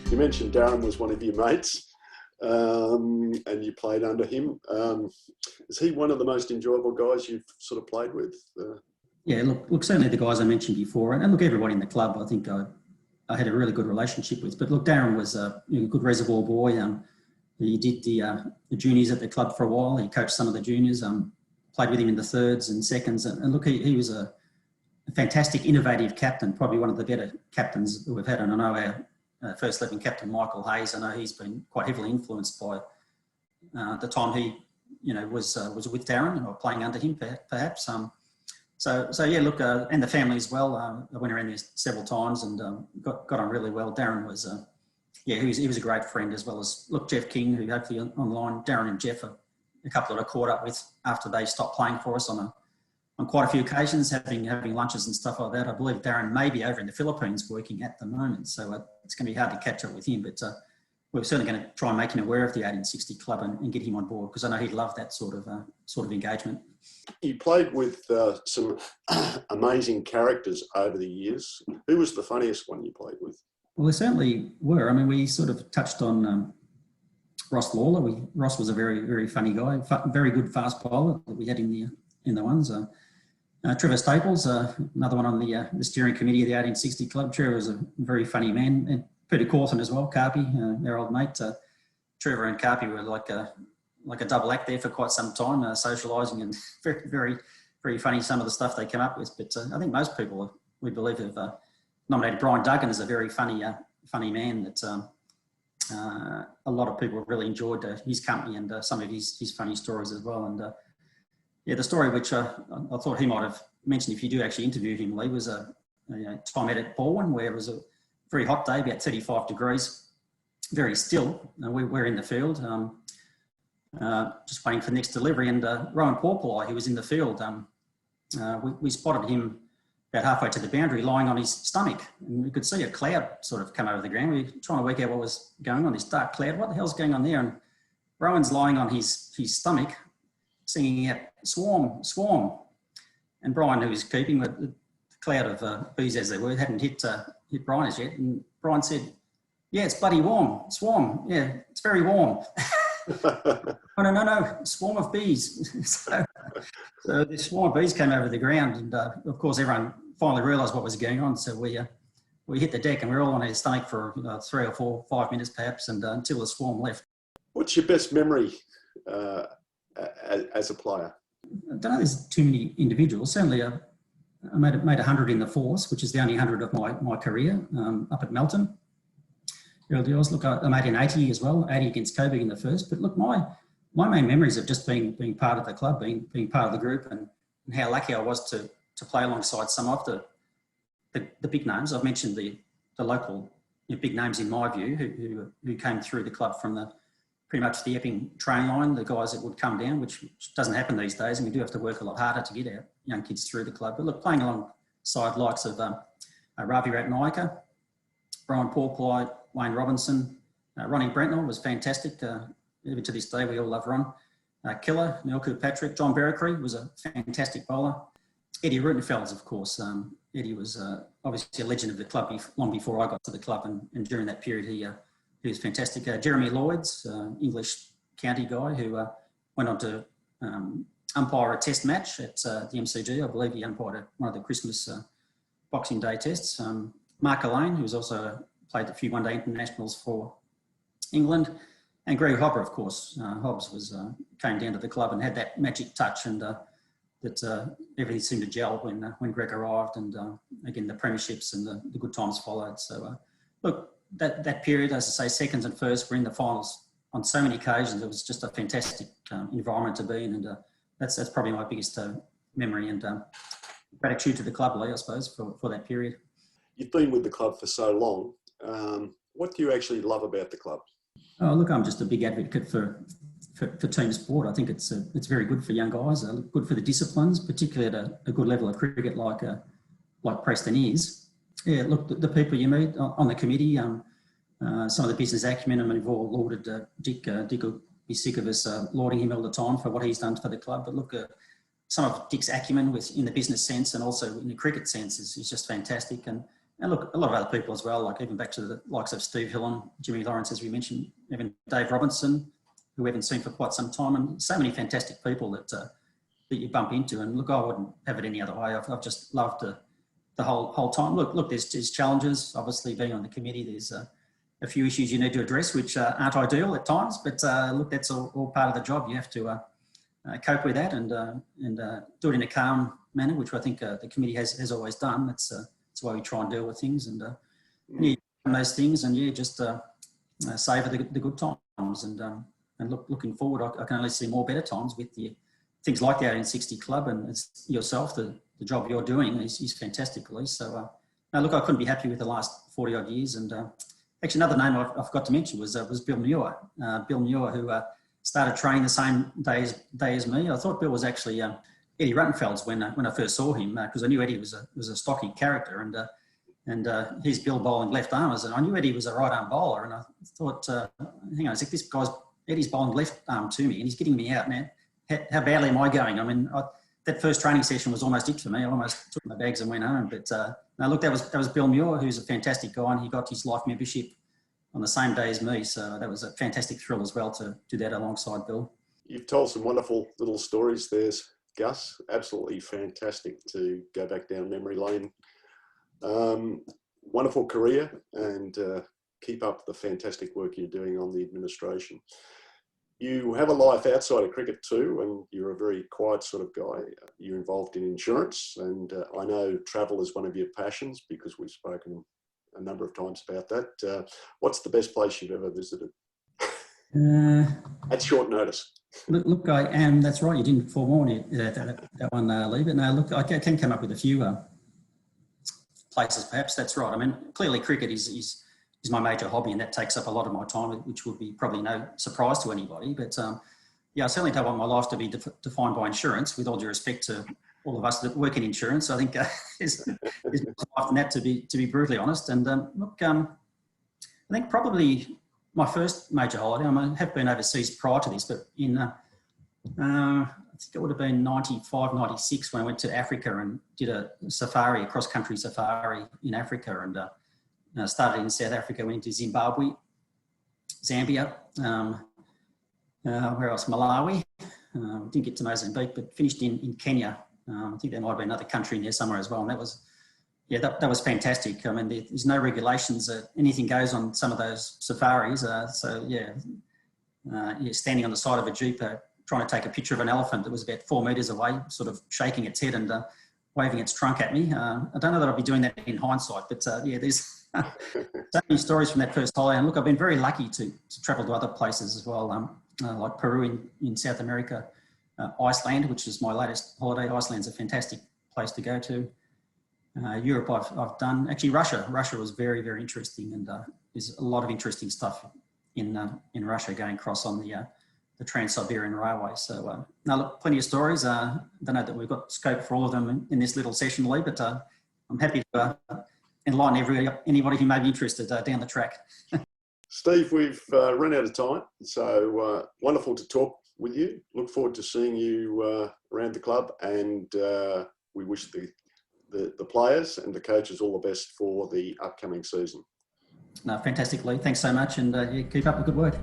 You mentioned Darren was one of your mates, and you played under him. Is he one of the most enjoyable guys you've sort of played with? Yeah, look, certainly the guys I mentioned before, and look, everybody in the club, I think I had a really good relationship with. But look, Darren was a good reservoir boy. He did the juniors at the club for a while. He coached some of the juniors, played with him in the thirds and seconds. And look, he was a fantastic, innovative captain, probably one of the better captains that we've had. And I know our first 11 captain, Michael Hayes, I know he's been quite heavily influenced by the time he, was with Darren or playing under him, perhaps. So yeah, look, and the family as well. I went around there several times and got on really well. Darren was, he was a great friend, as well as, look, Jeff King, who hopefully online, Darren and Jeff are a couple that I caught up with after they stopped playing for us on quite a few occasions, having lunches and stuff like that. I believe Darren may be over in the Philippines working at the moment, so it's going to be hard to catch up with him, but we're certainly going to try and make him aware of the 1860 Club and get him on board, because I know he'd love that sort of engagement. You played with some amazing characters over the years. Who was the funniest one you played with? Well, there certainly were. I mean, we sort of touched on Ross Lawler. Ross was a very, very funny guy, very good fast bowler that we had in the ones. Trevor Staples, another one on the steering committee of the 1860 Club. Trevor was a very funny man. And Peter Cawthon as well, Carpy, our old mate. Trevor and Carpy were like a double act there for quite some time, socialising, and very, very, very funny, some of the stuff they come up with. But I think most people, we believe, have nominated Brian Duggan as a very funny man that a lot of people really enjoyed his company and some of his funny stories as well. And the story which I thought he might have mentioned if you do actually interview him, Lee, was a time at Balwyn, where it was a very hot day, about 35 degrees, very still. We're in the field, just waiting for the next delivery, and Rowan Porpeleye, who was in the field, we spotted him about halfway to the boundary lying on his stomach, and we could see a cloud sort of come over the ground. We were trying to work out what was going on, this dark cloud. What the hell's going on there? And Rowan's lying on his stomach, singing out, "Swarm, swarm." And Brian, who was keeping the cloud of bees, as they were, hadn't hit Brian as yet. And Brian said, "Yeah, it's bloody warm. Swarm. Yeah, it's very warm." No, swarm of bees. so this swarm of bees came over the ground, and of course everyone finally realised what was going on. So we hit the deck, and we were all on our stomach for 3 or 4, 5 minutes perhaps, and until the swarm left. What's your best memory as a player? I don't know, there's too many individuals. Certainly I made 100 in the Force, which is the only 100 of my career, up at Melton. Look, I made an 80 as well, 80 against Coburg in the first. But look, my main memories of just being part of the club, being part of the group, and how lucky I was to play alongside some of the big names. I've mentioned the local big names in my view who came through the club from pretty much the Epping train line, the guys that would come down, which doesn't happen these days, and we do have to work a lot harder to get our young kids through the club. But look, playing alongside likes of Ravi Ratnayaka, Brian Porpeleye, Wayne Robinson, Ronnie Brentnell was fantastic. Even to this day, we all love Ron. Killer, Neil Kirkpatrick, John Berricree was a fantastic bowler. Eddie Rutenfels, of course. Eddie was obviously a legend of the club long before I got to the club, and during that period he was fantastic. Jeremy Lloyds, English county guy who went on to umpire a test match at the MCG. I believe he umpired one of the Christmas Boxing Day tests. Mark Alleyne, who was also played a few one-day internationals for England, and Greg Hopper, of course. Hobbs came down to the club and had that magic touch, and that everything seemed to gel when Greg arrived, and again the premierships and the good times followed. So look, that period, as I say, seconds and first, we're in the finals on so many occasions. It was just a fantastic environment to be in, and that's probably my biggest memory and gratitude to the club, Lee, I suppose, for that period. You've been with the club for so long. What do you actually love about the club? Oh, look, I'm just a big advocate for team sport. I think it's very good for young guys, good for the disciplines, particularly at a good level of cricket like Preston is. Yeah, look, the people you meet on the committee, some of the business acumen. I mean, we've all lauded Dick be sick of us lauding him all the time for what he's done for the club. But look, some of Dick's acumen in the business sense and also in the cricket sense is just fantastic. And look, a lot of other people as well, like even back to the likes of Steve Hillen, Jimmy Lawrence, as we mentioned, even Dave Robinson, who we haven't seen for quite some time, and so many fantastic people that you bump into. And look, I wouldn't have it any other way. I've just loved the whole time. Look, there's challenges. Obviously, being on the committee, there's a few issues you need to address, which aren't ideal at times. But look, that's all part of the job. You have to cope with that and do it in a calm manner, which I think the committee has always done. That's why we try and deal with things and those things, and just savour the good times. And looking forward, I can only see more better times with the things like the 1860 Club, and it's yourself, the job you're doing is fantastic, Lee. So, look, I couldn't be happy with the last 40 odd years. And actually, another name I forgot to mention was Bill Muir. Bill Muir, who started training the same day as me. I thought Bill was actually Eddie Ruttenfeld's when I first saw him, because I knew Eddie was a stocky character, and he's Bill bowling left armers, and I knew Eddie was a right arm bowler, and I thought, hang on a sec, this guy's Eddie's bowling left arm to me, and he's getting me out, man. How badly am I going? I mean, that first training session was almost it for me. I almost took my bags and went home. But no, look, that was Bill Muir, who's a fantastic guy, and he got his life membership on the same day as me. So that was a fantastic thrill as well to do that alongside Bill. You've told some wonderful little stories there, Gus. Absolutely fantastic to go back down memory lane. Wonderful career, and keep up the fantastic work you're doing on the administration. You have a life outside of cricket too, and you're a very quiet sort of guy. You're involved in insurance, and I know travel is one of your passions because we've spoken a number of times about that. What's the best place you've ever visited? At short notice. Look, I am. That's right. You didn't forewarn that one, Lee. But no, look, I can come up with a few places. Perhaps that's right. I mean, clearly cricket is my major hobby, and that takes up a lot of my time, which would be probably no surprise to anybody. But I certainly don't want my life to be defined by insurance, with all due respect to all of us that work in insurance. I think there's more life than that, to be brutally honest. And look, I think probably my first major holiday, I have been overseas prior to this, but in, I think it would have been 95, 96 when I went to Africa and did a cross-country safari in Africa, and started in South Africa, went into Zimbabwe, Zambia, where else? Malawi. Didn't get to Mozambique, but finished in Kenya. I think there might have been another country in there somewhere as well. And that was, that was fantastic. I mean, there's no regulations. Anything goes on some of those safaris. Standing on the side of a jeep, trying to take a picture of an elephant that was about 4 metres away, sort of shaking its head and waving its trunk at me. I don't know that I'll be doing that in hindsight, but there's so many stories from that first holiday. And look, I've been very lucky to travel to other places as well, like Peru in South America, Iceland, which is my latest holiday. Iceland's a fantastic place to go to. Europe I've done. Actually, Russia was very, very interesting, and there's a lot of interesting stuff in Russia going across on the Trans-Siberian Railway. So now look, plenty of stories. I don't know that we've got scope for all of them in this little session, Lee, but I'm happy to enlighten anybody who may be interested down the track. Steve, we've run out of time, so wonderful to talk with you. Look forward to seeing you around the club, and we wish the players and the coaches all the best for the upcoming season. No, fantastic, Lee. Thanks so much, and keep up the good work.